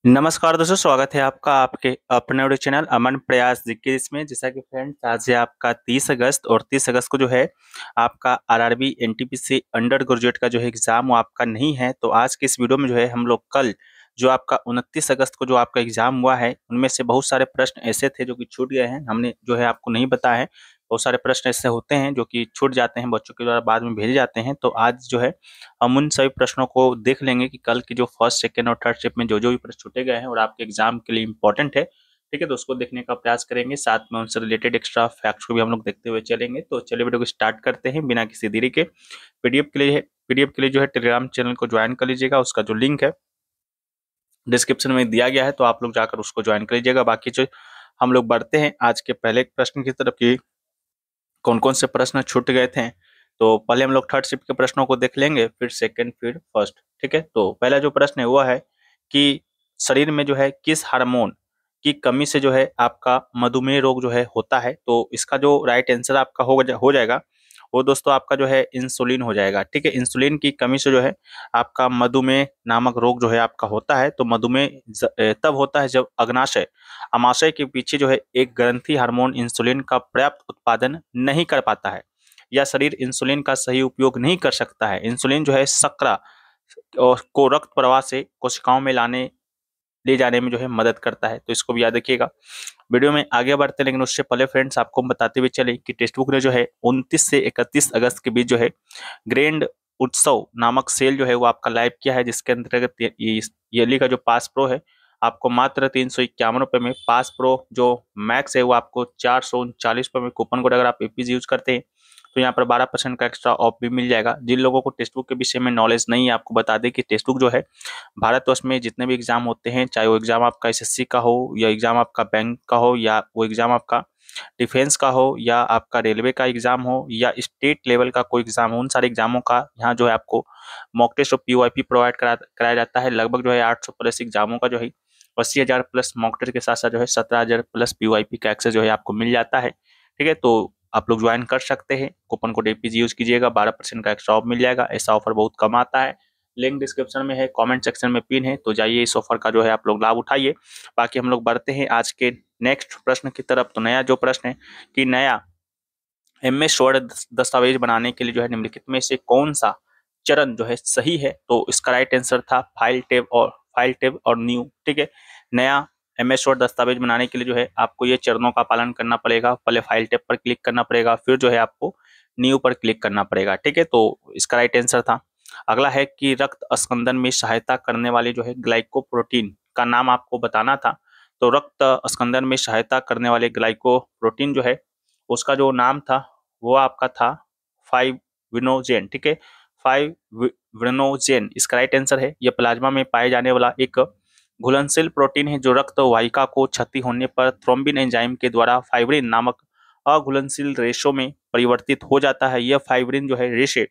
नमस्कार दोस्तों, स्वागत है आपका आपके अपने यूट्यूब चैनल अमन प्रयास जीके में। जैसा कि फ्रेंड्स, आज है आपका 30 अगस्त और 30 अगस्त को जो है आपका आरआरबी एनटीपीसी अंडर ग्रेजुएट का जो है एग्जाम वो आपका नहीं है। तो आज के इस वीडियो में जो है हम लोग कल जो आपका 29 अगस्त को जो आपका एग्जाम हुआ है उनमें से बहुत सारे प्रश्न ऐसे थे जो कि छूट गए हैं, हमने जो है आपको नहीं बताया है। बहुत सारे प्रश्न ऐसे होते हैं जो कि छूट जाते हैं, बच्चों के द्वारा बाद में भेजे जाते हैं। तो आज जो है हम उन सभी प्रश्नों को देख लेंगे कि कल की जो फर्स्ट सेकंड और थर्ड शिफ्ट में जो जो भी प्रश्न छूटे गए हैं और आपके एग्जाम के लिए इंपॉर्टेंट है, ठीक है, तो उसको देखने का प्रयास करेंगे। साथ में उनसे रिलेटेड एक्स्ट्रा फैक्ट्स को भी हम लोग देखते हुए चलेंगे। तो चलिए वीडियो को स्टार्ट करते हैं बिना किसी देरी के। पीडीएफ के लिए जो है टेलीग्राम चैनल को ज्वाइन कर लीजिएगा, उसका जो लिंक है डिस्क्रिप्शन में दिया गया है, तो आप लोग जाकर उसको ज्वाइन कर लीजिएगा। बाकी जो हम लोग बढ़ते हैं आज के पहले प्रश्न की तरफ की कौन कौन से प्रश्न छूट गए थे। तो पहले हम लोग थर्ड शिफ्ट के प्रश्नों को देख लेंगे, फिर सेकंड, फिर फर्स्ट, ठीक है। तो पहला जो प्रश्न है वो है कि शरीर में जो है किस हार्मोन की कमी से जो है आपका मधुमेह रोग जो है होता है। तो इसका जो राइट आंसर आपका हो जाएगा वो दोस्तों आपका जो है इंसुलिन हो जाएगा, ठीक है। इंसुलिन की कमी से जो है आपका मधुमेह नामक रोग जो है आपका होता है। तो मधुमेह तब होता है जब अग्नाशय अमाशय के पीछे जो है एक ग्रंथि हार्मोन इंसुलिन का पर्याप्त उत्पादन नहीं कर पाता है या शरीर इंसुलिन का सही उपयोग नहीं कर सकता है। इंसुलिन जो है शर्करा को रक्त प्रवाह से कोशिकाओं में ले जाने में जो है मदद करता है। तो इसको भी याद रखिएगा। वीडियो में आगे बढ़ते हैं, लेकिन उससे पहले फ्रेंड्स आपको हम बताते हुए चले कि टेक्स्ट बुक ने जो है 29 से 31 अगस्त के बीच जो है ग्रैंड उत्सव नामक सेल जो है वो आपका लाइव किया है, जिसके अंतर्गत ईयरली का जो पास प्रो है आपको मात्र 351 रुपये में, पास प्रो जो मैक्स है वो आपको 439 रुपये में। कूपन कोड अगर आप एपीज यूज करते हैं तो यहाँ पर 12% का एक्स्ट्रा ऑफ भी मिल जाएगा। जिन लोगों को टेक्स्ट बुक के विषय में नॉलेज नहीं है, आपको बता दें कि टेक्स्ट बुक जो है भारतवर्ष में जितने भी एग्जाम होते हैं, चाहे वो एग्जाम आपका एसएससी का हो या एग्जाम आपका बैंक का हो या वो एग्जाम आपका डिफेंस का हो या आपका रेलवे का एग्जाम हो या स्टेट लेवल का कोई एग्जाम हो, उन सारे एग्जामों का यहाँ जो है आपको मॉक टेस्ट और पीओआईपी प्रोवाइड कराया जाता है। लगभग जो है 800 प्लस एग्जामों का जो है 80,000 प्लस मॉक टेस्ट के साथ साथ जो है 17,000 प्लस पीओआईपी का एक्सेस जो है आपको मिल जाता है, ठीक है। तो आप लोग ज्वाइन कर सकते हैं, कूपन कोड एपीजी यूज कीजिएगा, 12% का एक्स्ट्रा ऑफ मिल जाएगा। ऐसा ऑफर बहुत कम आता है। लिंक डिस्क्रिप्शन में है, कमेंट सेक्शन में पिन है, तो जाइए इस ऑफर का जो है आप लोग लाभ उठाइए। बाकी हम लोग बढ़ते हैं आज के नेक्स्ट प्रश्न की तरफ। तो नया जो प्रश्न है कि नया एमएस वर्ड दस्तावेज बनाने के लिए जो है निम्नलिखित में से कौन सा चरण जो है सही है। तो इसका राइट आंसर था फाइल टैब और न्यू, ठीक है। नया एमएस वर्ड दस्तावेज बनाने के लिए जो है आपको ये चरणों का पालन करना पड़ेगा। पहले फाइल टैब पर क्लिक करना पड़ेगा, फिर जो है आपको न्यू पर क्लिक करना पड़ेगा, ठीक है। तो इसका राइट आंसर था। अगला है कि रक्त स्कंदन में सहायता करने वाले जो है ग्लाइकोप्रोटीन का नाम आपको बताना था। तो रक्त स्कंदन में सहायता करने वाले ग्लाइकोप्रोटीन जो है उसका जो नाम था वो आपका था 5-विनोजेन, ठीक है। 5-विनोजेन इसका राइट आंसर है। यह प्लाज्मा में पाए जाने वाला एक घुलनशील प्रोटीन है जो रक्त वाहिका को क्षति होने पर थ्रोम्बिन एंजाइम के द्वारा फाइब्रिन नामक अघुलनशील रेशों में परिवर्तित हो जाता है। यह फाइब्रिन जो है रेशे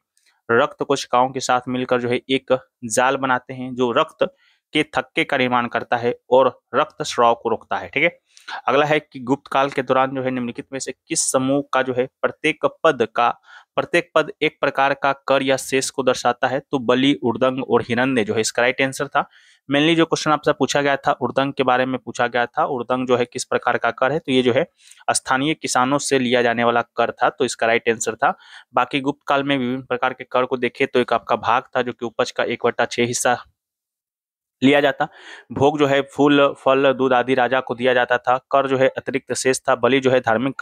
रक्त कोशिकाओं के साथ मिलकर जो है एक जाल बनाते हैं जो रक्त के थक्के का निर्माण करता है और रक्त स्राव को रोकता है, ठीक है। अगला है कि गुप्त काल के दौरान जो है निम्नलिखित में से किस समूह का जो है प्रत्येक पद एक प्रकार का कर या शेष को दर्शाता है। तो बलि, उर्दंग और हिरण्य जो है इसका राइट आंसर था। मेनली जो क्वेश्चन आपसे पूछा गया था उर्दंग के बारे में पूछा गया था। उर्दंग जो है किस प्रकार का कर है, तो ये जो है स्थानीय किसानों से लिया जाने वाला कर था, तो इसका राइट आंसर था। बाकी गुप्त काल में विभिन्न प्रकार के कर को देखे तो एक आपका भाग था जो कि उपज का 1/6 हिस्सा लिया जाता। भोग जो है फूल, फल, दूध आदि राजा को दिया जाता था। कर जो है अतिरिक्त शेष था। बलि जो है धार्मिक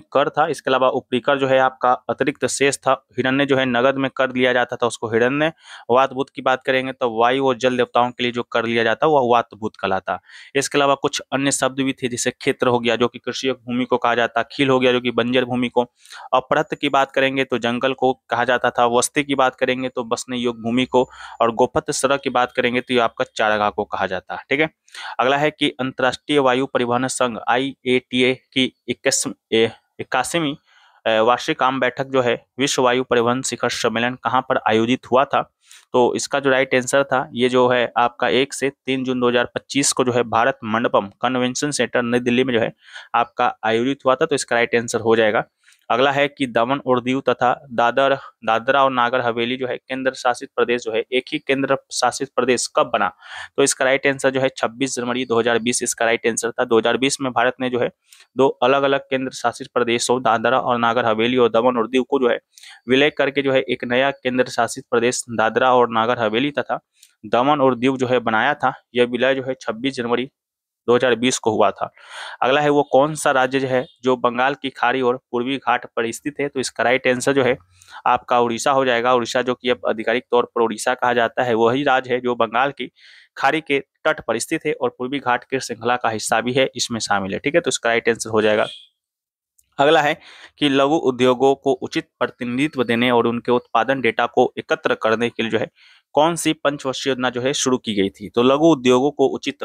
कर था। इसके अलावा उपरी कर जो है आपका अतिरिक्त शेष था। हिरण्य जो है नगद में कर लिया जाता था, उसको हिरण्य। वात भूत की बात करेंगे तो वायु और जल देवताओं के लिए जो कर लिया जाता वह वात भूत कहलाता। इसके अलावा कुछ अन्य शब्द भी थे, जैसे क्षेत्र हो गया जो कि कृषि भूमि को कहा जाता, खील हो गया जो कि बंजर भूमि को, अपरत की बात करेंगे तो जंगल को कहा जाता था, वस्ती की बात करेंगे तो बसने योग्य भूमि को, और गोपथ सड़क की बात करेंगे तो ये आपका चारागाह को कहा जाता है, ठीक है। अगला है कि अंतर्राष्ट्रीय वायु परिवहन संघ IATA की 81वीं वार्षिक आम बैठक जो है विश्व वायु परिवहन शिखर सम्मेलन कहाँ पर आयोजित हुआ था। तो इसका जो राइट आंसर था ये जो है आपका 1 से 3 जून 2025 को जो है भारत मंडपम कन्वेंशन सेंटर नई दिल्ली में जो है आपका आयोजित हुआ था। तो इसका राइट आंसर हो जाएगा अगला है कि दमन और दीव तथा दादरा और नागर हवेली जो है केंद्र शासित प्रदेश जो है एक ही केंद्र शासित प्रदेश कब बना? तो इसका राइट आंसर जो है 26 जनवरी 2020 इसका राइट आंसर था। 2020 में भारत ने जो है दो अलग अलग केंद्र शासित प्रदेशों दादरा और नागर हवेली और दमन और दीव को जो है विलय करके जो है एक नया केंद्र शासित प्रदेश दादरा और नागर हवेली तथा दमन और दीव जो है बनाया था। यह विलय जो है 26 जनवरी 2020 को हुआ था। अगला है वो कौन सा राज्य जो है जो बंगाल की खाड़ी और पूर्वी घाट पर स्थित है? तो इसका राइट आंसर जो है आपका उड़ीसा हो जाएगा। उड़ीसा जो कि अब आधिकारिक तौर पर उड़ीसा कहा जाता है, वही राज्य है जो बंगाल की खाड़ी के तट पर स्थित है और पूर्वी घाट की श्रृंखला का हिस्सा भी है, इसमें शामिल है। ठीक है, तो इसका राइट आंसर हो जाएगा। अगला है कि लघु उद्योगों को उचित प्रतिनिधित्व देने और उनके उत्पादन डेटा को एकत्र करने के लिए जो है कौन सी पंचवर्षीय योजना जो है शुरू की गई थी? तो लघु उद्योगों को उचित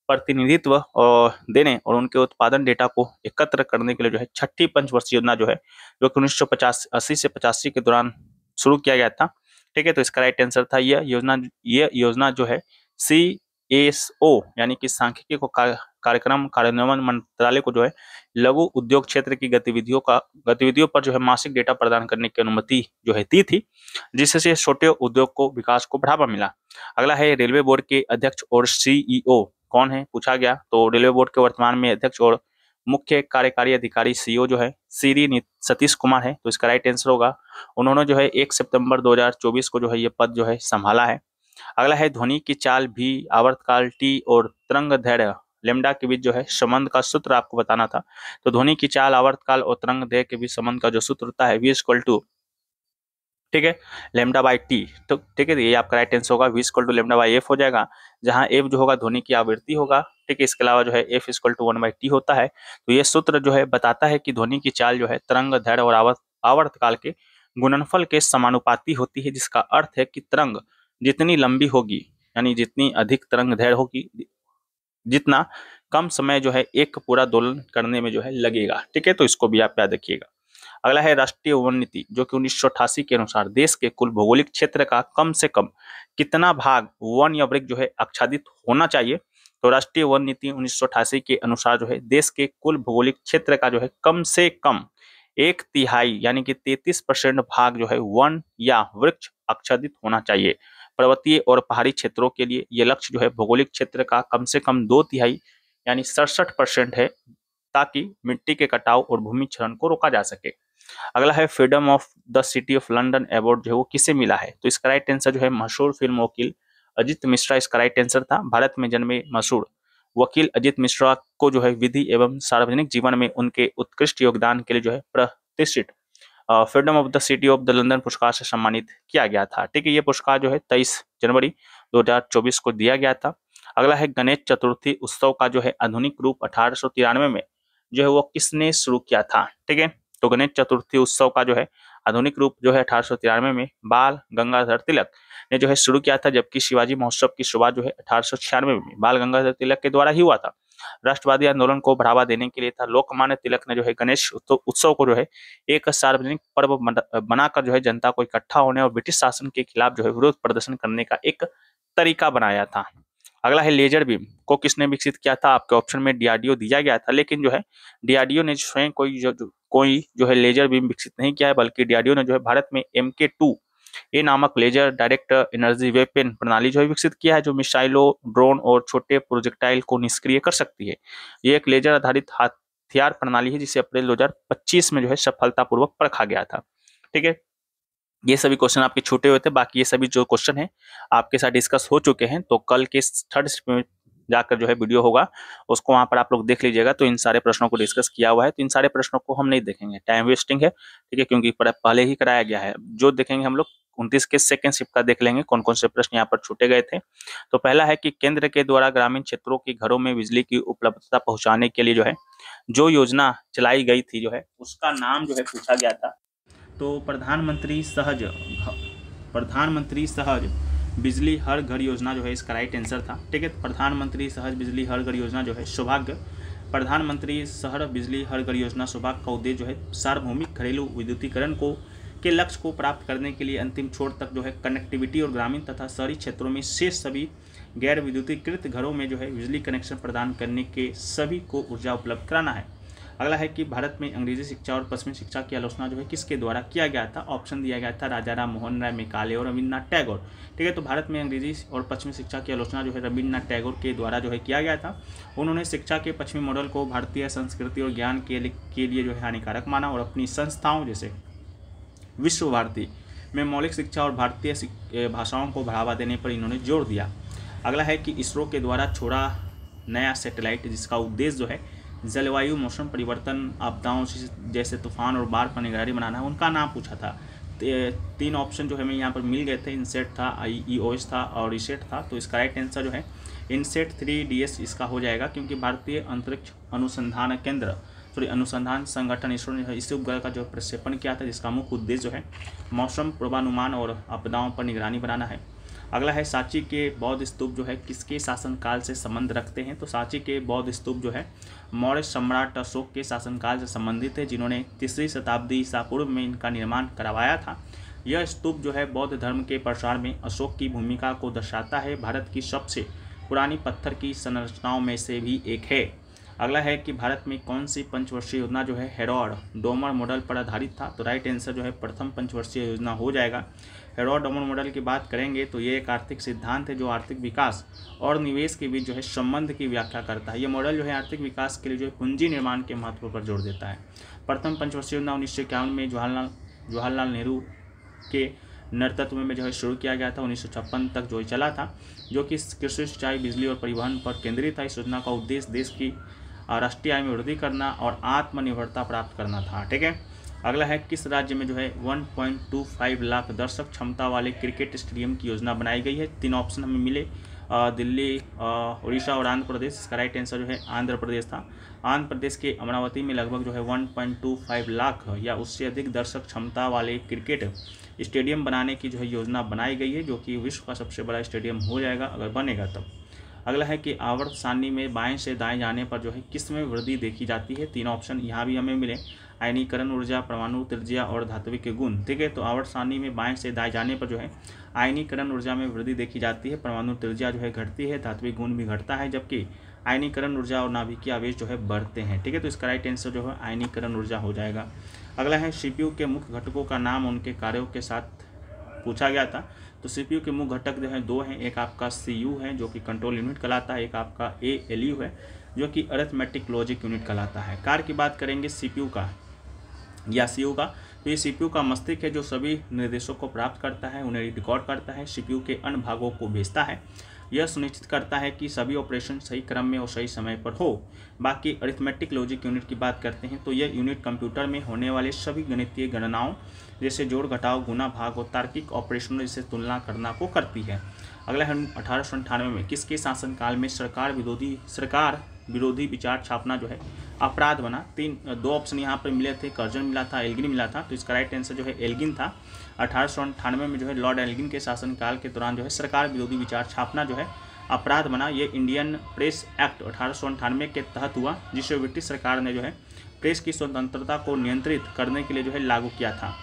प्रतिनिधित्व देने और उनके उत्पादन डेटा को एकत्र करने के लिए जो है छठी पंचवर्षीय योजना जो है जो कि 1980 से 85 के दौरान शुरू किया गया था। ठीक है, तो इसका राइट आंसर था यह योजना जो है CSO यानी कि सांख्यिकी को कार्यक्रम कार्यान्वयन मंत्रालय को जो है लघु उद्योग क्षेत्र की गतिविधियों पर जो है मासिक डेटा प्रदान करने की अनुमति जो है दी थी, जिससे छोटे उद्योग को विकास को बढ़ावा मिला। अगला है रेलवे बोर्ड के अध्यक्ष और CEO कौन है, पूछा गया। तो रेलवे बोर्ड के वर्तमान में अध्यक्ष और मुख्य कार्यकारी अधिकारी CEO जो है श्री सतीश कुमार है, तो इसका राइट आंसर होगा। उन्होंने जो है 1 सितंबर 2024 को जो है ये पद जो है संभाला है। अगला है ध्वनि की चाल भी आवर्तकाल T और तरंग दैर्घ्य लेमडा के बीच जो है संबंध का सूत्र आपको बताना था। तो ध्वनि की चाल आवर्तकाल और तरंग दैर्घ्य के बीच संबंध का जो सूत्र होता है V= ठीक है λ/T। तो ठीक है, ये आपका राइट आंसर होगा। V= λ/f हो जाएगा, जहां f जो होगा ध्वनि की आवृत्ति होगा। ठीक है, इसके अलावा जो है f = 1/T होता है। तो ये सूत्र जो है बताता है कि ध्वनि की चाल जो है तरंग दैर्घ्य और आवर्तकाल के गुणनफल के समानुपाती होती है, जिसका अर्थ है कि तरंग जितनी लंबी होगी यानी जितनी अधिक तरंग दैर्घ्य होगी, जितना कम समय जो है एक पूरा दोलन करने में जो है लगेगा। ठीक है, तो इसको भी आप याद रखिएगा। अगला है राष्ट्रीय वन नीति जो कि 1988 के अनुसार देश के कुल भौगोलिक क्षेत्र का कम से कम कितना भाग वन या वृक्ष जो है आच्छादित होना चाहिए? तो राष्ट्रीय वन नीति 1988 के अनुसार जो है देश के कुल भौगोलिक क्षेत्र का जो है कम से कम 1/3 यानी कि 33% भाग जो है वन या वृक्ष आच्छादित होना चाहिए। पर्वतीय और पहाड़ी क्षेत्रों के लिए ये लक्ष्य जो है भौगोलिक क्षेत्र का कम से कम 2/3 यानी 67% है, ताकि मिट्टी के कटाव और भूमि क्षरण को रोका जा सके। अगला है freedom of the city of London award जो है वो किसे मिला है? तो इसका राइट आंसर जो है मशहूर फिल्म वकील अजित मिश्रा इसका राइट आंसर था। भारत में जन्मे मशहूर वकील अजित मिश्रा को जो है विधि एवं सार्वजनिक जीवन में उनके उत्कृष्ट योगदान के लिए जो है प्रतिष्ठित freedom of the city of the London पुरस्कार से सम्मानित किया गया था। ठीक है, ये पुरस्कार जो है 23 जनवरी 2024 को दिया गया था। अगला है गणेश चतुर्थी उत्सव का जो है आधुनिक रूप 1893 में जो है वो किसने शुरू किया था? ठीक है, तो गणेश चतुर्थी उत्सव का जो है आधुनिक रूप जो है 1893 में बाल गंगाधर तिलक ने जो है शुरू किया था, जबकि शिवाजी महोत्सव की शुरुआत जो है 1896 में बाल गंगाधर तिलक के द्वारा ही हुआ था। राष्ट्रवादी आंदोलन को बढ़ावा देने के लिए था लोकमान्य तिलक ने जो है गणेश उत्सव को जो है एक सार्वजनिक पर्व बनाकर जो है जनता को इकट्ठा होने और ब्रिटिश शासन के खिलाफ जो है विरोध प्रदर्शन करने का एक तरीका बनाया था। अगला है लेजर बीम को किसने विकसित किया था? आपके ऑप्शन में DRDO दिया गया था, लेकिन जो है DRDO ने स्वयं कोई जो है लेजर बीम विकसित नहीं किया है, बल्कि DRDO ने जो है भारत में MK2A नामक लेजर डायरेक्ट एनर्जी वेपन प्रणाली जो है विकसित किया है, जो मिसाइलों, ड्रोन और छोटे प्रोजेक्टाइल को निष्क्रिय कर सकती है। ये एक लेजर आधारित हथियार प्रणाली है, जिसे अप्रैल 2025 में जो है सफलतापूर्वक परखा गया था। ठीक है, ये सभी क्वेश्चन आपके छूटे हुए थे, बाकी ये सभी जो क्वेश्चन है आपके साथ डिस्कस हो चुके हैं। तो कल के 3rd शिफ्ट में जाकर जो है वीडियो होगा, उसको वहां पर आप लोग देख लीजिएगा। तो इन सारे प्रश्नों को डिस्कस किया हुआ है, तो इन सारे प्रश्नों को हम नहीं देखेंगे, टाइम वेस्टिंग है। ठीक है, क्योंकि पहले ही कराया गया है। जो देखेंगे हम लोग 29 के 2nd शिफ्ट का देख लेंगे, कौन कौन से प्रश्न यहाँ पर छूटे गए थे। तो पहला है कि केंद्र के द्वारा ग्रामीण क्षेत्रों के घरों में बिजली की उपलब्धता पहुंचाने के लिए जो है जो योजना चलाई गई थी जो है उसका नाम जो है पूछा गया था। तो प्रधानमंत्री सहज बिजली हर घर योजना जो है इसका राइट आंसर था। ठीक है, प्रधानमंत्री सहज बिजली हर घर योजना जो है सौभाग्य प्रधानमंत्री शहर बिजली हर घर योजना सौभाग्य का उद्देश्य जो है सार्वभौमिक घरेलू विद्युतीकरण के लक्ष्य को प्राप्त करने के लिए अंतिम छोर तक जो है कनेक्टिविटी और ग्रामीण तथा शहरी क्षेत्रों में शेष सभी गैर विद्युतीकृत घरों में जो है बिजली कनेक्शन प्रदान करने के सभी को ऊर्जा उपलब्ध कराना है। अगला है कि भारत में अंग्रेजी शिक्षा और पश्चिमी शिक्षा की आलोचना जो है किसके द्वारा किया गया था। ऑप्शन दिया गया था राजा राम मोहन राय, मेकाले और रविन्द्रनाथ टैगोर। ठीक है, तो भारत में अंग्रेजी और पश्चिमी शिक्षा की आलोचना जो है रविन्द्रनाथ टैगोर के द्वारा जो है किया गया था। उन्होंने शिक्षा के पश्चिमी मॉडल को भारतीय संस्कृति और ज्ञान के लिए जो है हानिकारक माना और अपनी संस्थाओं जैसे विश्व भारती में मौलिक शिक्षा और भारतीय भाषाओं को बढ़ावा देने पर इन्होंने जोर दिया। अगला है कि इसरो के द्वारा छोड़ा नया सैटेलाइट जिसका उद्देश्य जो है जलवायु, मौसम परिवर्तन, आपदाओं जैसे तूफान और बाढ़ पर निगरानी बनाना है, उनका नाम पूछा था। 3 ऑप्शन जो है हमें यहाँ पर मिल गए थे, इनसेट था, IEOS था और रिसेट था। तो इसका राइट आंसर जो है इनसेट 3DS इसका हो जाएगा, क्योंकि भारतीय अंतरिक्ष अनुसंधान केंद्र अनुसंधान संगठन इसरो ने इस उपग्रह का जो प्रक्षेपण किया था, जिसका मुख्य उद्देश्य जो है मौसम पूर्वानुमान और आपदाओं पर निगरानी बनाना है। अगला है सांची के बौद्ध स्तूप जो है किसके शासनकाल से संबंध रखते हैं। तो सांची के बौद्ध स्तूप जो है मौर्य सम्राट अशोक के शासनकाल से संबंधित है, जिन्होंने 3री शताब्दी ईसा पूर्व में इनका निर्माण करवाया था। यह स्तूप जो है बौद्ध धर्म के प्रसार में अशोक की भूमिका को दर्शाता है। भारत की सबसे पुरानी पत्थर की संरचनाओं में से भी एक है। अगला है कि भारत में कौन सी पंचवर्षीय योजना जो है हेरोड डोमर मॉडल पर आधारित था। तो राइट आंसर जो है प्रथम पंचवर्षीय योजना हो जाएगा। हेरोड डोमर मॉडल की बात करेंगे तो ये एक आर्थिक सिद्धांत है जो आर्थिक विकास और निवेश के बीच जो है संबंध की व्याख्या करता है। ये मॉडल जो है आर्थिक विकास के लिए जो है पूंजी निर्माण के महत्व पर जोर देता है। प्रथम पंचवर्षीय योजना 1951 में जवाहरलाल नेहरू के नेतृत्व में जो है शुरू किया गया था। 1956 तक जो चला था, जो कि कृषि, सिंचाई, बिजली और परिवहन पर केंद्रित था। इस योजना का उद्देश्य देश की राष्ट्रीय आय में वृद्धि करना और आत्मनिर्भरता प्राप्त करना था। ठीक है, अगला है किस राज्य में जो है 1.25 लाख दर्शक क्षमता वाले क्रिकेट स्टेडियम की योजना बनाई गई है। 3 ऑप्शन हमें मिले, दिल्ली, उड़ीसा और आंध्र प्रदेश। इसका राइट आंसर जो है आंध्र प्रदेश था। आंध्र प्रदेश के अमरावती में लगभग जो है 1.25 लाख या उससे अधिक दर्शक क्षमता वाले क्रिकेट स्टेडियम बनाने की जो है योजना बनाई गई है, जो कि विश्व का सबसे बड़ा स्टेडियम हो जाएगा अगर बनेगा तब। अगला है कि आवर्त सारणी में बाएं से दाएं जाने पर जो है किस में वृद्धि देखी जाती है। 3 ऑप्शन यहाँ भी हमें मिले, आयनीकरण ऊर्जा, परमाणु त्रिज्या और धात्विक गुण। ठीक है, तो आवर्त सारणी में बाएं से दाएं जाने पर जो है आयनीकरण ऊर्जा में वृद्धि देखी जाती है, परमाणु त्रिज्या जो है घटती है, धात्विक गुण भी घटता है, जबकि आयनीकरण ऊर्जा और नाभिकीय आवेश जो है बढ़ते हैं। ठीक है, तो इसका राइट आंसर जो है आयनीकरण ऊर्जा हो जाएगा। अगला है CPU के मुख्य घटकों का नाम उनके कार्यों के साथ पूछा गया था। तो CPU के मुख्य घटक जो है 2 हैं, एक आपका CU है जो कि कंट्रोल यूनिट कहलाता है, एक आपका ALU है जो कि अरिथमेटिक लॉजिक यूनिट कहलाता है। कार्य की बात करेंगे CPU का या CU का, तो ये CPU का मस्तिष्क है जो सभी निर्देशों को प्राप्त करता है, उन्हें रिकॉर्ड करता है, CPU के अन्य भागों को भेजता है। यह सुनिश्चित करता है कि सभी ऑपरेशन सही क्रम में और सही समय पर हो। बाकी अरिथमेटिक लॉजिक यूनिट की बात करते हैं तो यह यूनिट कंप्यूटर में होने वाले सभी गणितीय गणनाओं जैसे जोड़, घटाव, गुना, भाग और तार्किक ऑपरेशनों जैसे तुलना करना को करती है। अगला है 1898 में किसके शासनकाल में सरकार विरोधी विचार छापना जो है अपराध बना। 2 ऑप्शन यहाँ पर मिले थे, कर्जन मिला था, एल्गिन मिला था। तो इसका राइट आंसर जो है एल्गिन था। 1898 में जो है लॉर्ड एल्गिन के शासनकाल के दौरान जो है सरकार विरोधी विचार छापना जो है अपराध बना। ये इंडियन प्रेस एक्ट 1898 के तहत हुआ, जिसे ब्रिटिश सरकार ने जो है प्रेस की स्वतंत्रता को नियंत्रित करने के लिए जो है लागू किया था।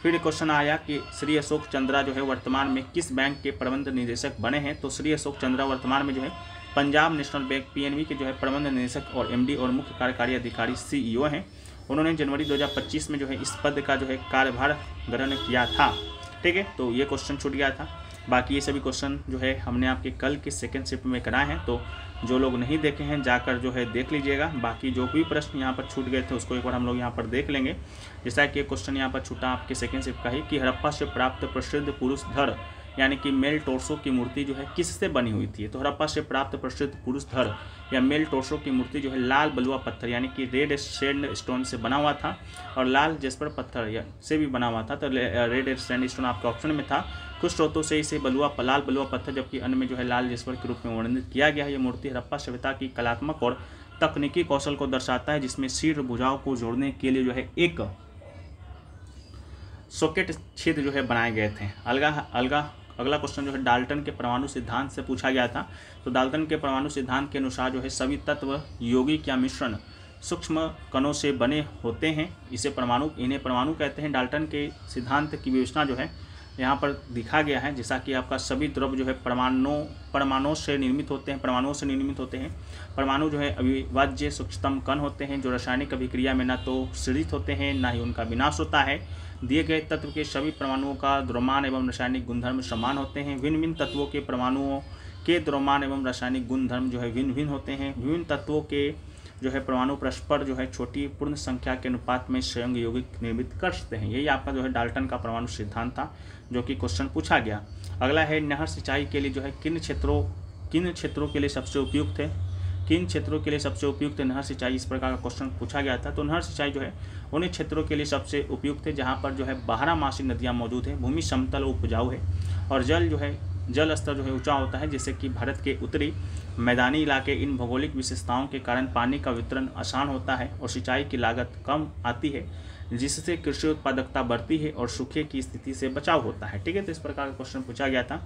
फिर क्वेश्चन आया कि श्री अशोक चंद्रा जो है वर्तमान में किस बैंक के प्रबंध निदेशक बने हैं। तो श्री अशोक चंद्रा वर्तमान में जो है पंजाब नेशनल बैंक PNB के जो है प्रबंध निदेशक और MD और मुख्य कार्यकारी अधिकारी CEO हैं। उन्होंने जनवरी 2025 में जो है इस पद का जो है कार्यभार ग्रहण किया था। ठीक है, तो ये क्वेश्चन छूट गया था। बाकी ये सभी क्वेश्चन जो है हमने आपके कल की सेकंड शिफ्ट में कराए हैं, तो जो लोग नहीं देखे हैं जाकर जो है देख लीजिएगा। बाकी जो भी प्रश्न यहाँ पर छूट गए थे उसको एक बार हम लोग यहाँ पर देख लेंगे। जैसा कि क्वेश्चन यहाँ पर छूटा आपके सेकंड शिफ्ट का ही कि हड़प्पा से प्राप्त प्रसिद्ध पुरुष धड़ यानी कि मेल टोर्सो की मूर्ति जो है किससे बनी हुई थी। तो हड़प्पा से प्राप्त प्रसिद्ध पुरुष धड़ या मेल टोर्सो की मूर्ति जो है लाल बलुआ पत्थर यानी कि रेड सैंडस्टोन से बना हुआ था और लाल जेस्पर पत्थर से भी बना हुआ था। तो रेड सैंडस्टोन आपके ऑप्शन में था। कुछ स्रोतों से इसे लाल बलुआ पत्थर जबकि अन्य में जो है लाल जेस्पर के रूप में वर्णित किया गया है। यह मूर्ति हड़प्पा सभ्यता की कलात्मक और तकनीकी कौशल को दर्शाता है, जिसमें सिर भुजाओं को जोड़ने के लिए जो है एक सॉकेट छेद जो है बनाए गए थे। अगला क्वेश्चन जो है डाल्टन के परमाणु सिद्धांत से पूछा गया था। तो डाल्टन के परमाणु सिद्धांत के अनुसार जो है सभी तत्व यौगिक या मिश्रण सूक्ष्म कणों से बने होते हैं, इन्हें परमाणु कहते हैं। डाल्टन के सिद्धांत की विवेचना जो है यहाँ पर दिखा गया है, जैसा कि आपका सभी द्रव्य जो है परमाणुओं से निर्मित होते हैं। परमाणु जो है अविभाज्य सूक्ष्मतम कण होते हैं, जो रासायनिक अभिक्रिया में न तो सृजित होते हैं न ही उनका विनाश होता है। दिए गए तत्व के सभी परमाणुओं का द्रव्यमान एवं रासायनिक गुणधर्म समान होते हैं। भिन्न भिन्न तत्वों के परमाणुओं के द्रव्यमान एवं रासायनिक गुणधर्म जो है भिन्न भिन्न होते हैं। विभिन्न तत्वों के जो है परमाणु परस्पर जो है छोटी पूर्ण संख्या के अनुपात में स्वयं यौगिक निर्मित कर सकते हैं। यही आपका जो है डाल्टन का परमाणु सिद्धांत था, जो कि क्वेश्चन पूछा गया। अगला है नहर सिंचाई के लिए जो है किन क्षेत्रों के लिए सबसे उपयुक्त है। किन क्षेत्रों के लिए सबसे उपयुक्त नहर सिंचाई, इस प्रकार का क्वेश्चन पूछा गया था। तो नहर सिंचाई जो है उन्हीं क्षेत्रों के लिए सबसे उपयुक्त है जहाँ पर जो है 12 मासी नदियाँ मौजूद है, भूमि समतल उपजाऊ है और जल स्तर जो है ऊंचा होता है, जिससे कि भारत के उत्तरी मैदानी इलाके इन भौगोलिक विशेषताओं के कारण पानी का वितरण आसान होता है और सिंचाई की लागत कम आती है, जिससे कृषि उत्पादकता बढ़ती है और सूखे की स्थिति से बचाव होता है। ठीक है, तो इस प्रकार का क्वेश्चन पूछा गया था।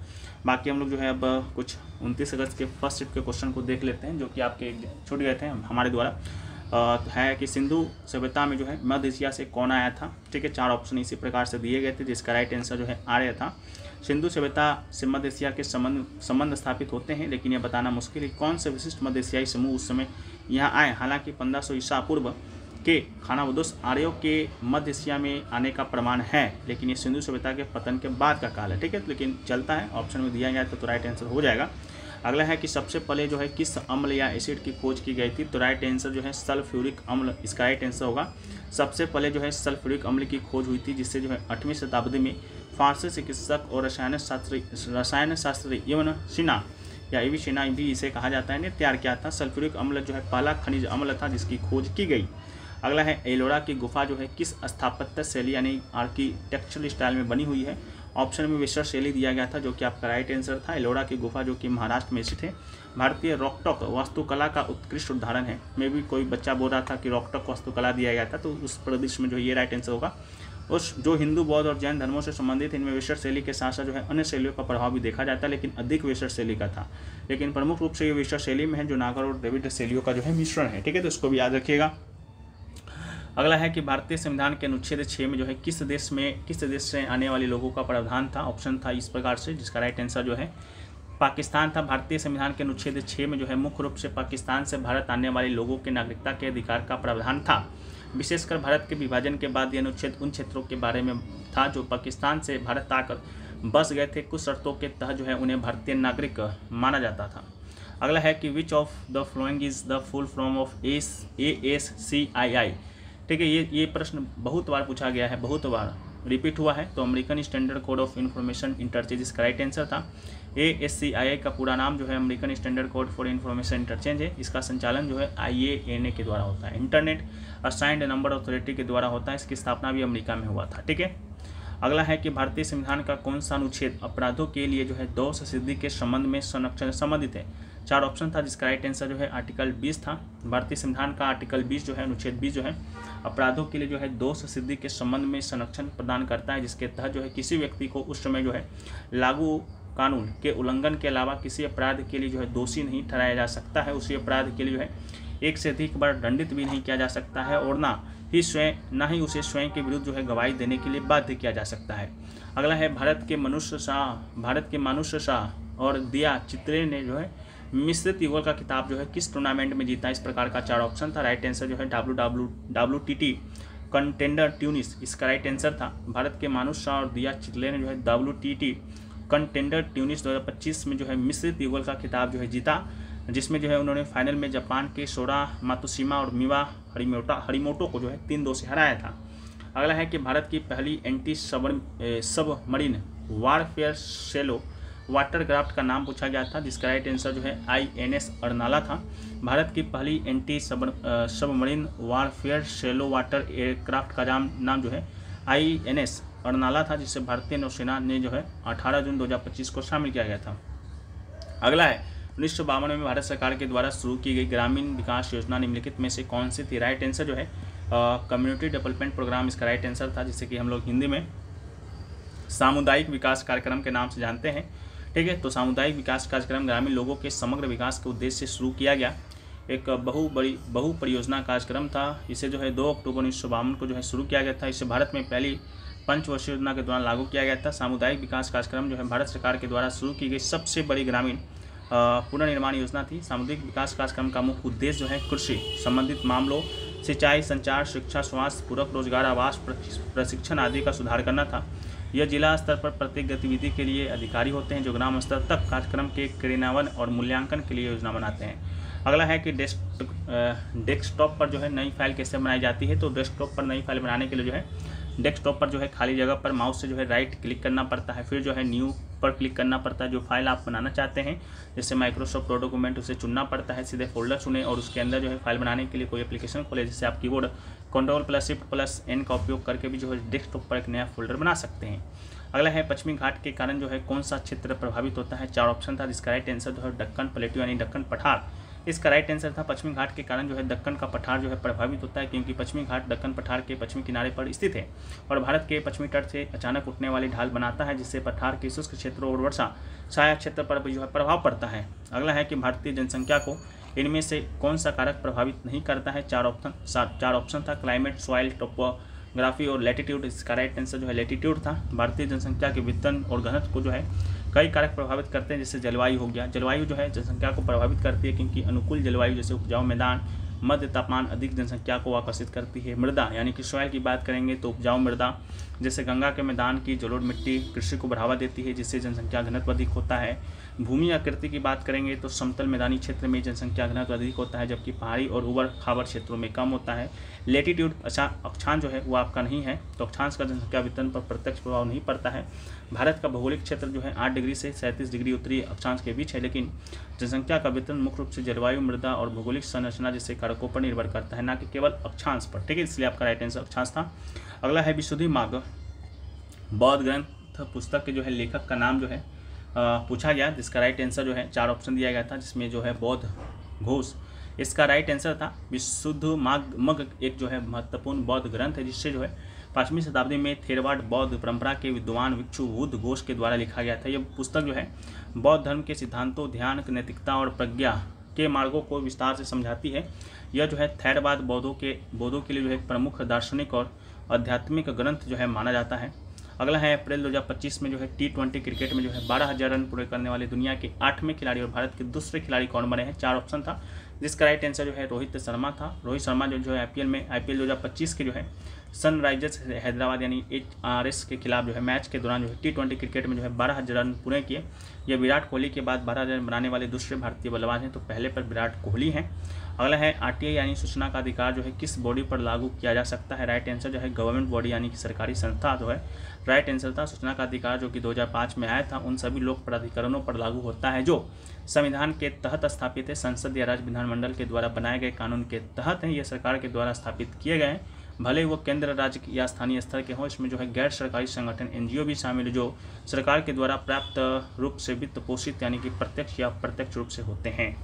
बाकी हम लोग जो है अब कुछ 29 अगस्त के फर्स्ट शिफ्ट के क्वेश्चन को देख लेते हैं, जो कि आपके छूट गए थे हमारे द्वारा। है कि सिंधु सभ्यता में जो है मध्य एशिया से कौन आया था। ठीक है, 4 ऑप्शन इसी प्रकार से दिए गए थे, जिसका राइट आंसर जो है आर्य था। सिंधु सभ्यता से मध्य एशिया के संबंध स्थापित होते हैं, लेकिन यह बताना मुश्किल है कौन से विशिष्ट मध्य एशियाई समूह उस समय यहाँ आए। हालांकि 1500 ईसा पूर्व के खानाबदोश आर्यों के मध्य एशिया में आने का प्रमाण है, लेकिन ये सिंधु सभ्यता के पतन के बाद का काल है। ठीक है, लेकिन चलता है, ऑप्शन में दिया गया तो राइट आंसर हो जाएगा। अगला है कि सबसे पहले जो है किस अम्ल या एसिड की खोज की गई थी। तो राइट आंसर जो है सल्फ्यूरिक अम्ल, इसका राइट आंसर होगा। सबसे पहले जो है सल्फ्यूरिक अम्ल की खोज हुई थी, जिससे जो है 8वीं शताब्दी में फारसी चिकित्सक और रसायन शास्त्री इब्न सीना या एविसेना भी इसे कहा जाता है, ने तैयार किया था। सल्फ्यूरिक अम्ल जो है पहला खनिज अम्ल था जिसकी खोज की गई। अगला है एलोरा की गुफा जो है किस स्थापत्य शैली यानी आर्किटेक्चरल स्टाइल में बनी हुई है। ऑप्शन में वेस्टर शैली दिया गया था, जो कि आपका राइट आंसर था। एलोरा की गुफा जो कि महाराष्ट्र में स्थित है, भारतीय रॉकटॉक वास्तुकला का उत्कृष्ट उदाहरण है। में भी कोई बच्चा बोल रहा था कि रॉकटॉक वास्तुकला दिया गया था, तो उस प्रदेश में जो ये राइट आंसर होगा। उस जो हिंदू, बौद्ध और जैन धर्मों से संबंधित, इनमें वेस्टर शैली के साथ साथ जो है अन्य शैलियों का प्रभाव भी देखा जाता है, लेकिन अधिक वेस्टर शैली का था। लेकिन प्रमुख रूप से ये वेस्टर शैली में है, जो नागर और द्रविड़ शैलियों का जो है मिश्रण है। ठीक है, तो इसको भी याद रखिएगा। अगला है कि भारतीय संविधान के अनुच्छेद 6 में जो है किस देश से आने वाले लोगों का प्रावधान था। ऑप्शन था इस प्रकार से, जिसका राइट आंसर जो है पाकिस्तान था। भारतीय संविधान के अनुच्छेद 6 में जो है मुख्य रूप से पाकिस्तान से भारत आने वाले लोगों के नागरिकता के अधिकार का प्रावधान था। विशेषकर भारत के विभाजन के बाद यह अनुच्छेद उन क्षेत्रों के बारे में था जो पाकिस्तान से भारत आकर बस गए थे। कुछ शर्तों के तहत जो है उन्हें भारतीय नागरिक माना जाता था। अगला है कि which of the following is the full form of ASCII। ठीक है, ये प्रश्न बहुत बार पूछा गया है, बहुत बार रिपीट हुआ है। तो American standard code of information interchange इसका राइट आंसर था। ASCII का पूरा नाम जो है American standard code for information interchange है। इसका संचालन जो है IANA के द्वारा होता है, इंटरनेट असाइंड नंबर अथॉरिटी के द्वारा होता है। इसकी स्थापना भी अमेरिका में हुआ था। ठीक है, अगला है कि भारतीय संविधान का कौन सा अनुच्छेद अपराधों के लिए जो है दोष सिद्धि के संबंध में संरक्षण संबंधित है। 4 ऑप्शन था, जिसका राइट आंसर जो है आर्टिकल 20 था। भारतीय संविधान का आर्टिकल 20 जो है अनुच्छेद 20 जो है अपराधों के लिए जो है दोष सिद्धि के संबंध में संरक्षण प्रदान करता है, जिसके तहत जो है किसी व्यक्ति को उस समय जो है लागू कानून के उल्लंघन के अलावा किसी अपराध के लिए जो है दोषी नहीं ठहराया जा सकता है। उसी अपराध के लिए जो है एक से अधिक बार दंडित भी नहीं किया जा सकता है और ना ही उसे स्वयं के विरुद्ध जो है गवाही देने के लिए बाध्य किया जा सकता है। अगला है भारत के मानुष शाह और दिया चित्रे ने जो है मिश्रित युगल का खिताब जो है किस टूर्नामेंट में जीता। इस प्रकार का 4 ऑप्शन था। राइट आंसर जो है WTT कंटेंडर ट्यूनिस, इसका राइट आंसर था। भारत के मानुष शाह और दिया चित्ले ने जो है WTT कंटेंडर ट्यूनिस 2025 में जो है मिश्रित युगल का खिताब जो है जीता, जिसमें जो है उन्होंने फाइनल में जापान के सोरा मातुशिमा और मिवा हरिमोटो को जो है 3-2 से हराया था। अगला है कि भारत की पहली एंटी सबमरीन वारफेयर सेलो वाटरक्राफ्ट का नाम पूछा गया था, जिसका राइट आंसर जो है INS अर्नाला था। भारत की पहली anti submarine warfare shallow water aircraft का नाम जो है INS अर्नाला था, जिसे भारतीय नौसेना ने जो है 18 जून 2025 को शामिल किया गया था। अगला है 1952 में भारत सरकार के द्वारा शुरू की गई ग्रामीण विकास योजना निम्नलिखित में से कौन सी थी। राइट आंसर जो है कम्युनिटी डेवलपमेंट प्रोग्राम, इसका राइट आंसर था, जिसे कि हम लोग हिंदी में सामुदायिक विकास कार्यक्रम के नाम से जानते हैं। ठीक है, तो सामुदायिक विकास कार्यक्रम ग्रामीण लोगों के समग्र विकास के उद्देश्य से शुरू किया गया एक बहु परियोजना कार्यक्रम था। इसे जो है 2 अक्टूबर 1952 को जो है शुरू किया गया था। इसे भारत में पहली पंचवर्षीय योजना के दौरान लागू किया गया था। सामुदायिक विकास कार्यक्रम जो है भारत सरकार के द्वारा शुरू की गई सबसे बड़ी ग्रामीण पुनर्निर्माण योजना थी। सामुदायिक विकास कार्यक्रम का मुख्य उद्देश्य जो है कृषि संबंधित मामलों, सिंचाई, संचार, शिक्षा, स्वास्थ्य, पूरक रोजगार, आवास, प्रशिक्षण आदि का सुधार करना था। यह जिला स्तर पर प्रत्येक गतिविधि के लिए अधिकारी होते हैं जो ग्राम स्तर तक कार्यक्रम के क्रियान्वयन और मूल्यांकन के लिए योजना बनाते हैं। अगला है कि डेस्कटॉप पर जो है नई फाइल कैसे बनाई जाती है। तो डेस्कटॉप पर नई फाइल बनाने के लिए जो है डेस्कटॉप पर जो है खाली जगह पर माउस से जो है राइट क्लिक करना पड़ता है, फिर जो है न्यू पर क्लिक करना पड़ता है। जो फाइल आप बनाना चाहते हैं जैसे माइक्रोसॉफ्ट वर्ड डॉक्यूमेंट, उसे चुनना पड़ता है, सीधे फोल्डर चुनें और उसके अंदर जो है फाइल बनाने के लिए कोई एप्लीकेशन खोले, जिससे आप कीबोर्ड Ctrl+Shift+N का उपयोग करके भी जो है डेस्कटॉप पर एक नया फोल्डर बना सकते हैं। अगला है पश्चिमी घाट के कारण जो है कौन सा क्षेत्र प्रभावित होता है। 4 ऑप्शन था, जिसका राइट आंसर जो है दक्कन प्लेटू यानी दक्कन पठार। इसका राइट आंसर था पश्चिमी घाट के कारण जो है दक्कन का पठार जो है प्रभावित होता है, क्योंकि पश्चिमी घाट दक्कन पठार के पश्चिमी किनारे पर स्थित है और भारत के पश्चिमी तट से अचानक उठने वाली ढाल बनाता है, जिससे पठार के शुष्क क्षेत्रों और वर्षा सहायक क्षेत्र पर भी जो है प्रभाव पड़ता है। अगला है कि भारतीय जनसंख्या को इनमें से कौन सा कारक प्रभावित नहीं करता है। 4 ऑप्शन था, क्लाइमेट, सॉइल, टोपोग्राफी और लैटिट्यूड। इसका राइट आंसर जो है लैटिट्यूड था। भारतीय जनसंख्या के वितरण और घनत्व को जो है कई कारक प्रभावित करते हैं, जैसे जलवायु हो गया। जलवायु जो है जनसंख्या को प्रभावित करती है, क्योंकि अनुकूल जलवायु जैसे उपजाऊ मैदान, मध्य तापमान अधिक जनसंख्या को आकर्षित करती है। मृदा यानी कि सॉइल की बात करेंगे तो उपजाऊ मृदा जैसे गंगा के मैदान की जलोढ़ मिट्टी कृषि को बढ़ावा देती है, जिससे जनसंख्या घनत्व अधिक होता है। भूमि आकृति की बात करेंगे तो समतल मैदानी क्षेत्र में जनसंख्या घनत्व अधिक होता है, जबकि पहाड़ी और उबड़ खाबड़ क्षेत्रों में कम होता है। लेटीट्यूड अक्षांश जो है वो आपका नहीं है, तो अक्षांश का जनसंख्या वितरण पर प्रत्यक्ष प्रभाव नहीं पड़ता है। भारत का भौगोलिक क्षेत्र जो है 8 डिग्री से 37 डिग्री उत्तरी अक्षांश के बीच है, लेकिन जनसंख्या का वितरण मुख्य रूप से जलवायु, मृदा और भौगोलिक संरचना जैसे कारकों पर निर्भर करता है, न कि केवल अक्षांश पर। ठीक है, इसलिए आपका राइट आंसर अक्षांश था। अगला है विशुद्धिमार्ग बौद्ध ग्रंथ पुस्तक के जो है लेखक का नाम जो है पूछा गया, जिसका राइट आंसर जो है 4 ऑप्शन दिया गया था, जिसमें जो है बौद्ध घोष इसका राइट आंसर था। विशुद्धिमार्ग एक जो है महत्वपूर्ण बौद्ध ग्रंथ है, जिससे जो है 5वीं शताब्दी में थेरवाद बौद्ध परंपरा के विद्वान भिक्षु बुद्ध घोष के द्वारा लिखा गया था। यह पुस्तक जो है बौद्ध धर्म के सिद्धांतों, ध्यान, नैतिकता और प्रज्ञा के मार्गों को विस्तार से समझाती है। यह जो है थेरवाद बौद्धों के लिए जो है प्रमुख दार्शनिक और आध्यात्मिक ग्रंथ जो है माना जाता है। अगला है अप्रैल 2025 में जो है T20 क्रिकेट में जो है 12,000 रन पूरे करने वाले दुनिया के 8वें खिलाड़ी और भारत के दूसरे खिलाड़ी कौन बने हैं। 4 ऑप्शन था, जिसका राइट आंसर जो है रोहित शर्मा था। रोहित शर्मा जो है IPL 2025 के जो है सनराइजर्स हैदराबाद यानी HRS के खिलाफ जो है मैच के दौरान जो है T20 क्रिकेट में जो है 12,000 रन पूरे किए। यह विराट कोहली के बाद 12,000 रन बनाने वाले दूसरे भारतीय बल्लेबाज हैं, तो पहले पर विराट कोहली हैं। अगला है RTI यानी सूचना का अधिकार जो है किस बॉडी पर लागू किया जा सकता है। राइट आंसर जो है गवर्नमेंट बॉडी यानी कि सरकारी संस्था जो है राइट आंसर था। सूचना का अधिकार जो कि 2005 में आया था, उन सभी लोक प्राधिकरणों पर लागू होता है जो संविधान के तहत स्थापित है, संसद या राज्य विधानमंडल के द्वारा बनाए गए कानून के तहत है। ये सरकार के द्वारा स्थापित किए गए हैं, भले वो केंद्र, राज्य या स्थानीय स्तर के हों। इसमें जो है गैर सरकारी संगठन NGO भी शामिल है, जो सरकार के द्वारा प्राप्त रूप से वित्त पोषित यानी कि प्रत्यक्ष या अप्रत्यक्ष रूप से होते हैं।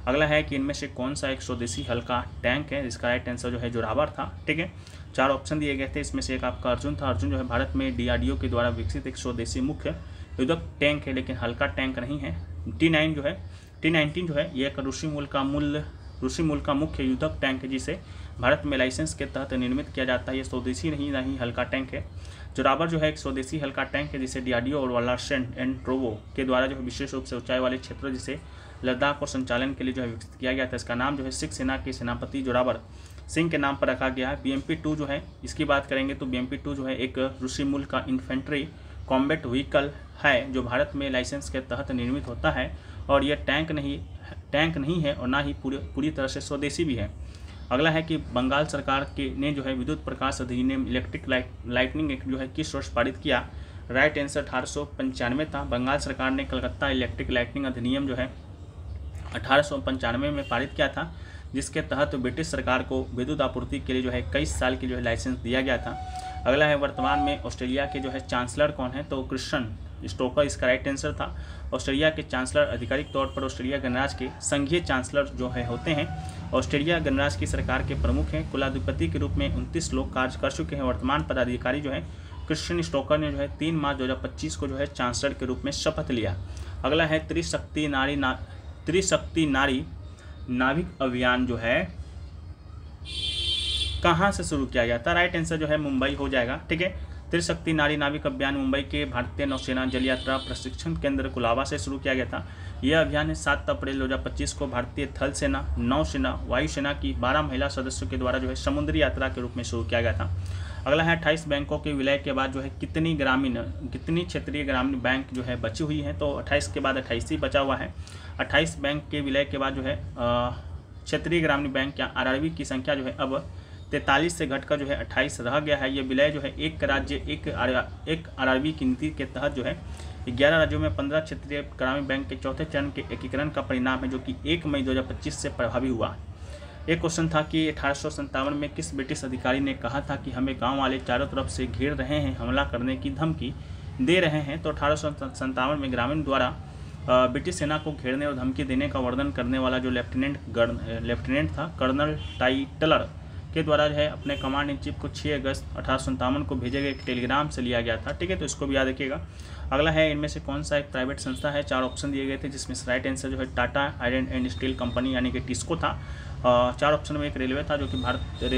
अगला है कि इनमें से कौन सा एक स्वदेशी हल्का टैंक है, जिसका राइट आंसर जो है जोरावर था। ठीक है, 4 ऑप्शन दिए गए थे, इसमें से एक आपका अर्जुन था। अर्जुन जो है भारत में DRDO के द्वारा विकसित एक स्वदेशी मुख्य युद्धक टैंक है, लेकिन हल्का टैंक नहीं है। T19 जो है ये एक रूसी मूल का मुख्य युद्धक टैंक है, जिसे भारत में लाइसेंस के तहत निर्मित किया जाता है। ये स्वदेशी नहीं हल्का टैंक है। जोरावर जो है एक स्वदेशी हल्का टैंक है, जिसे DRDO और वालार्सन एंड ट्रोवो के द्वारा जो है विशेष रूप से ऊंचाई वाले क्षेत्रों जिसे लद्दाख और संचालन के लिए जो है विकसित किया गया था। इसका नाम जो है सिख सेना के सेनापति जोरावर सिंह के नाम पर रखा गया है। BMP-2 जो है इसकी बात करेंगे तो BMP-2 जो है एक रूसी मूल का इन्फेंट्री कॉम्बैट व्हीकल है, जो भारत में लाइसेंस के तहत निर्मित होता है, और यह टैंक नहीं है और ना ही पूरी तरह से स्वदेशी भी है। अगला है कि बंगाल सरकार ने जो है विद्युत प्रकाश अधिनियम इलेक्ट्रिक लाइटनिंग एक्ट जो है किस वर्ष पारित किया। राइट आंसर 1895 था। बंगाल सरकार ने कलकत्ता इलेक्ट्रिक लाइटनिंग अधिनियम जो है 1895 में पारित किया था, जिसके तहत ब्रिटिश सरकार को विद्युत आपूर्ति के लिए जो है 21 साल की जो है लाइसेंस दिया गया था। अगला है वर्तमान में ऑस्ट्रेलिया के जो है चांसलर कौन है, तो क्रिस्टन स्टोकर इसका राइट आंसर था। ऑस्ट्रेलिया के चांसलर आधिकारिक तौर पर ऑस्ट्रेलिया गणराज्य के संघीय चांसलर जो है होते हैं। ऑस्ट्रेलिया गणराज्य की सरकार के प्रमुख हैं। कुलाधिपति के रूप में 29 लोग कार्य कर चुके हैं। वर्तमान पदाधिकारी जो है क्रिस्टन स्टोकर ने जो है 3 मार्च 2025 को जो है चांसलर के रूप में शपथ लिया। अगला है त्रिशक्ति नारी नाविक अभियान जो है कहाँ से शुरू किया गया था। राइट आंसर जो है मुंबई हो जाएगा। ठीक है, त्रिशक्ति नारी नाविक अभियान मुंबई के भारतीय नौसेना जल यात्रा प्रशिक्षण केंद्र कुलाबा से शुरू किया गया था। यह अभियान 7 अप्रैल 2025 को भारतीय थल सेना, नौसेना, वायुसेना की 12 महिला सदस्यों के द्वारा जो है समुद्री यात्रा के रूप में शुरू किया गया था। अगला है 28 बैंकों के विलय के बाद जो है कितनी क्षेत्रीय ग्रामीण बैंक जो है बची हुई है। तो 28 के बाद 28 ही बचा हुआ है। 28 बैंक के विलय के बाद जो है क्षेत्रीय ग्रामीण बैंक या RRB की संख्या जो है अब 43 से घटकर जो है 28 रह गया है। ये विलय जो है एक राज्य एक RRB की नीति के तहत जो है 11 राज्यों में 15 क्षेत्रीय ग्रामीण बैंक के चौथे चरण के एकीकरण का परिणाम है, जो कि 1 मई 2025 से प्रभावी हुआ। एक क्वेश्चन था कि 1857 में किस ब्रिटिश अधिकारी ने कहा था कि हमें गाँव वाले चारों तरफ से घेर रहे हैं, हमला करने की धमकी दे रहे हैं। तो 1857 में ग्रामीण द्वारा ब्रिटिश सेना को घेरने और धमकी देने का वर्णन करने वाला जो लेफ्टिनेंट था कर्नल टाइटलर के द्वारा जो है अपने कमांड इन चीफ को 6 अगस्त 1857 को भेजे गए एक टेलीग्राम से लिया गया था। ठीक है, तो इसको भी याद रखिएगा। अगला है इनमें से कौन सा एक प्राइवेट संस्था है। 4 ऑप्शन दिए गए थे, जिसमें राइट आंसर जो है Tata iron and steel company यानी कि टिस्को था। 4 ऑप्शन में एक रेलवे था, जो कि भारतीय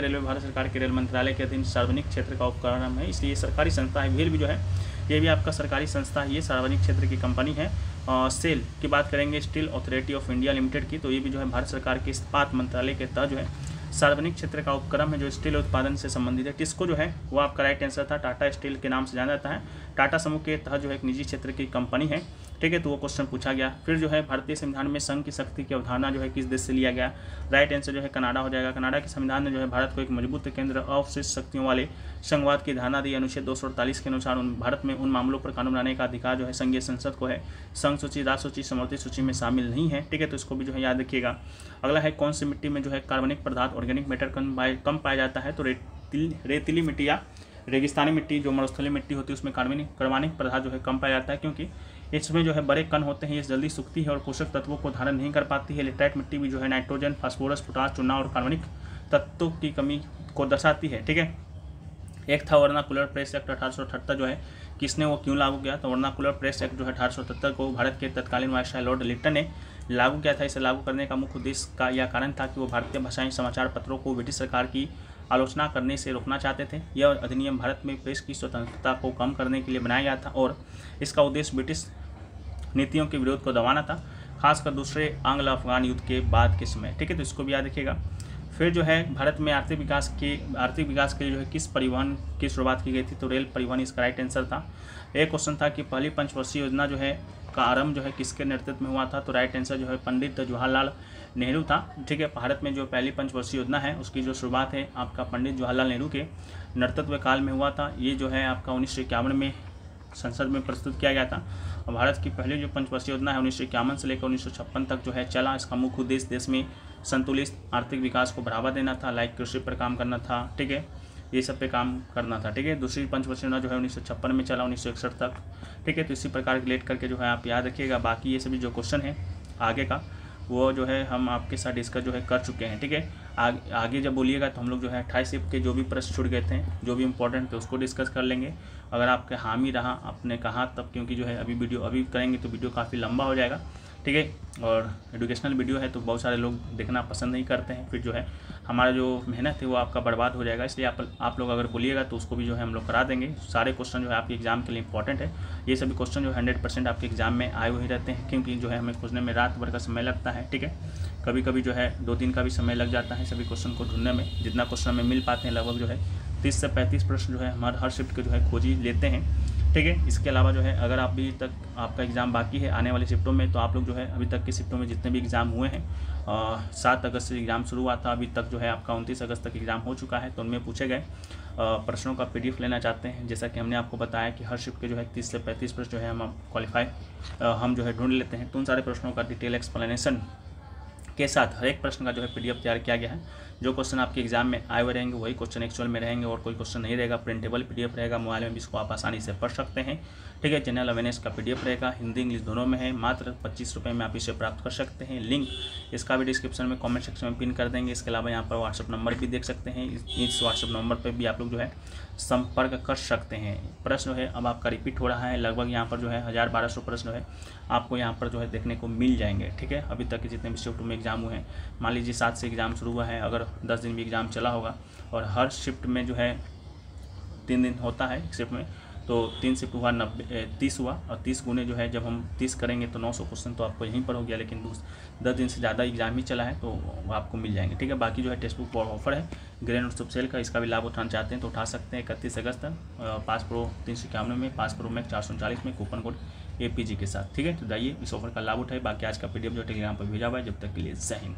रेलवे भारत सरकार के रेल मंत्रालय के अधीन सार्वजनिक क्षेत्र का उपक्रम है, इसलिए सरकारी संस्था है। भेल भी जो है ये भी आपका सरकारी संस्था है, ये सार्वजनिक क्षेत्र की कंपनी है। सेल की बात करेंगे steel authority of India limited की, तो ये भी जो है भारत सरकार के इस्पात मंत्रालय के तहत जो है सार्वजनिक क्षेत्र का उपक्रम है जो स्टील उत्पादन से संबंधित है। टिस्को जो है वो आपका राइट आंसर था, टाटा स्टील के नाम से जाना जाता है। टाटा समूह के तहत जो है एक निजी क्षेत्र की कंपनी है। ठीक है, तो वो क्वेश्चन पूछा गया। फिर जो है भारतीय संविधान में संघ की शक्ति की अवधारणा जो है किस देश से लिया गया। राइट आंसर जो है कनाडा हो जाएगा। कनाडा के संविधान ने जो है भारत को एक मजबूत केंद्र अवशिष्ट शक्तियों वाले संघवाद की धारणा दी। अनुच्छेद 248 के अनुसार भारत में उन मामलों पर कानून बनाने का अधिकार जो है संघीय संसद को है। संघ सूची, राज्य सूची, समवर्ती सूची में शामिल नहीं है। ठीक है, तो इसको भी जो है याद रखिएगा। अगला है कौन सी मिट्टी में जो है कार्बनिक पदार्थ ऑर्गेनिक मैटर कम पाया जाता है। तो रेतीली मिट्टी या रेगिस्तानी मिट्टी, जो मरुस्थलीय मिट्टी होती है, उसमें कार्बनिक पदार्थ जो है कम पाया जाता है, क्योंकि इसमें जो है बड़े कण होते हैं, ये जल्दी सूखती है और पोषक तत्वों को धारण नहीं कर पाती है। लेटराइट मिट्टी भी जो है नाइट्रोजन, फास्फोरस, पोटास, चूना और कार्बनिक तत्वों की कमी को दर्शाती है। ठीक है, एक था वर्नाकुलर प्रेस एक्ट 1878 जो है किसने वो क्यों लागू किया। तो वर्नाकुलर प्रेस एक्ट जो है 1878 को भारत के तत्कालीन वायसराय लॉर्ड लिट्टन ने लागू किया था। इसे लागू करने का मुख्य उद्देश्य का यह कारण था कि वो भारतीय भाषाई समाचार पत्रों को ब्रिटिश सरकार की आलोचना करने से रोकना चाहते थे। यह अधिनियम भारत में प्रेस की स्वतंत्रता को कम करने के लिए बनाया गया था और इसका उद्देश्य ब्रिटिश नीतियों के विरोध को दबाना था, खासकर दूसरे आंग्ल अफगान युद्ध के बाद के समय। ठीक है, तो इसको भी याद रखिएगा। फिर जो है भारत में आर्थिक विकास के लिए जो है किस परिवहन की शुरुआत की गई थी। तो रेल परिवहन इसका राइट आंसर था। एक क्वेश्चन था कि पहली पंचवर्षीय योजना जो है का आरंभ जो है किसके नेतृत्व में हुआ था। तो राइट आंसर जो है पंडित जवाहरलाल नेहरू था। ठीक है, भारत में जो पहली पंचवर्षीय योजना है उसकी जो शुरुआत है आपका पंडित जवाहरलाल नेहरू के नेतृत्व काल में हुआ था। ये जो है आपका 1951 में संसद में प्रस्तुत किया गया था। और भारत की पहली जो पंचवर्षीय योजना है 1951 से लेकर 1956 तक जो है चला। इसका मुख्य उद्देश्य देश में संतुलित आर्थिक विकास को बढ़ावा देना था, लाइक कृषि पर काम करना था। ठीक है, ये सब पे काम करना था। ठीक है, दूसरी पंचवर्षीय योजना जो है 1956 में चला 1961 तक। ठीक है, तो इसी प्रकार रिलेट करके जो है आप याद रखिएगा। बाकी ये सभी जो क्वेश्चन है आगे का वो जो है हम आपके साथ डिस्कस जो है कर चुके हैं। ठीक है, आगे जब बोलिएगा तो हम लोग जो है 28 शिफ्ट के जो भी प्रश्न छूट गए थे, जो भी इंपॉर्टेंट थे, उसको डिस्कस कर लेंगे। अगर आपके हामी रहा आपने कहा तब, क्योंकि जो है अभी करेंगे तो वीडियो काफ़ी लंबा हो जाएगा। ठीक है, और एजुकेशनल वीडियो है तो बहुत सारे लोग देखना पसंद नहीं करते हैं, फिर जो है हमारा जो मेहनत है वो आपका बर्बाद हो जाएगा। इसलिए आप लोग अगर बोलिएगा तो उसको भी जो है हम लोग करा देंगे। सारे क्वेश्चन जो है आपके एग्जाम के लिए इंपॉर्टेंट है। ये सभी क्वेश्चन जो 100% आपके एग्जाम में आए हुए रहते हैं, क्योंकि जो है हमें खोजने में रात भर का समय लगता है। ठीक है, कभी कभी जो है 2 दिन का भी समय लग जाता है सभी क्वेश्चन को ढूंढने में। जितना क्वेश्चन हमें मिल पाते हैं लगभग जो है 30 से 35 प्रश्न जो है हमारे हर शिफ्ट के जो है खोज ही लेते हैं। ठीक है, इसके अलावा जो है अगर आप अभी तक आपका एग्ज़ाम बाकी है आने वाली शिफ्टों में, तो आप लोग जो है अभी तक की शिफ्टों में जितने भी एग्ज़ाम हुए हैं 7 अगस्त से एग्ज़ाम शुरू हुआ था, अभी तक जो है आपका 29 अगस्त तक एग्ज़ाम हो चुका है। तो उनमें पूछे गए प्रश्नों का PDF लेना चाहते हैं। जैसा कि हमने आपको बताया कि हर शिफ्ट के जो है 30 से 35 प्रश्न जो है हम जो है ढूंढ लेते हैं। तो उन सारे प्रश्नों का डिटेल एक्सप्लेनेशन के साथ हर एक प्रश्न का जो है PDF तैयार किया गया है। जो क्वेश्चन आपके एग्जाम में आए हुए रहेंगे वही क्वेश्चन एक्चुअल में रहेंगे, और कोई क्वेश्चन नहीं रहेगा। प्रिंटेबल PDF रहेगा, मोबाइल में भी इसको आप आसानी से पढ़ सकते हैं। ठीक है, जनरल अवेयरनेस का PDF रहेगा, हिंदी इंग्लिश दोनों में है। मात्र 25 रुपये में आप इसे प्राप्त कर सकते हैं। लिंक इसका भी डिस्क्रिप्शन में कमेंट सेक्शन में पिन कर देंगे। इसके अलावा यहाँ पर व्हाट्सअप नंबर भी देख सकते हैं, इस व्हाट्सअप नंबर पर भी आप लोग जो है संपर्क कर सकते हैं। प्रश्न जो है अब आपका रिपीट हो रहा है, लगभग यहाँ पर जो है 1000-1200 प्रश्न जो है आपको यहाँ पर जो है देखने को मिल जाएंगे। ठीक है, अभी तक के जितने भी शिफ्ट में एग्जाम हुए हैं, मान लीजिए 7 से एग्ज़ाम शुरू हुआ है, अगर 10 दिन भी एग्ज़ाम चला होगा और हर शिफ्ट में जो है 3 दिन होता है एक शिफ्ट में, तो 3 शिफ्ट हुआ 30 हुआ, और 30 गुने जो है जब हम 30 करेंगे तो 900 क्वेश्चन तो आपको यहीं पर हो गया। लेकिन 10 दिन से ज़्यादा एग्जाम ही चला है तो वो आपको मिल जाएंगे, ठीक है। बाकी जो है टेक्स्ट बुक ऑफर है ग्रैंड और सबसेल का, इसका भी लाभ उठाना चाहते हैं तो उठा सकते हैं 31 अगस्त तक। पास प्रो 351 में, पास प्रो मैक्स 439 में, कूपन कोड APG के साथ, ठीक है। तो जाइए इस ऑफर का लाभ उठाइए। बाकी आज का PDF जो टेलीग्राम पर भेजा हुआ है। जब तक के लिए जय हिंद।